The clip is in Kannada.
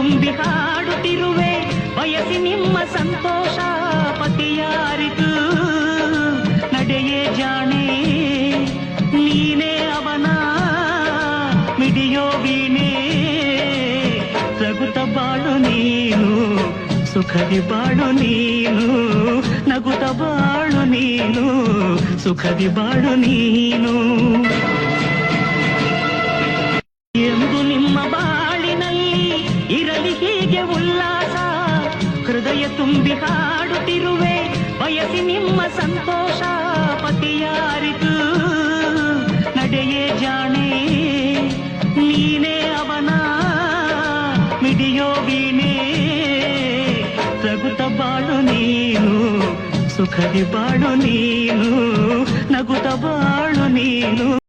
ತುಂಬಿ ಹಾಡುತ್ತಿರುವೆ ಬಯಸಿ ನಿಮ್ಮ ಸಂತೋಷ ಪತಿಯಾರಿತು ನಡೆಯೇ ಜಾಣೆ ನೀನೇ ಅವನ ಮಿಡಿಯೋ ವೀಣೆ ನಗುತ್ತ ಬಾಳು ನೀನು ಸುಖದಿ ಬಾಳು ನೀನು ನಗುತ್ತ ಬಾಳು ನೀನು ಸುಖದಿ ಬಾಳು ನೀನು ಎಂದು ನಿಮ್ಮ ಬಾಳಿನಲ್ಲಿ ಇರಲಿ ಹೀಗೆ ಉಲ್ಲಾಸ ಹೃದಯ ತುಂಬಿ ಹಾಡುತ್ತಿರುವೆ ಬಯಸಿ ನಿಮ್ಮ ಸಂತೋಷ ಪತಿಯಾರಿತು ನಡೆಯೇ ಜಾಣೆ ನೀನೇ ಅವನ ಮಿಡಿಯೋ ವೀಣೆ ನಗುತ್ತ ಬಾಳು ನೀನು ಸುಖದಿ ಬಾಳು ನೀನು ನಗುತ್ತ ಬಾಳು ನೀನು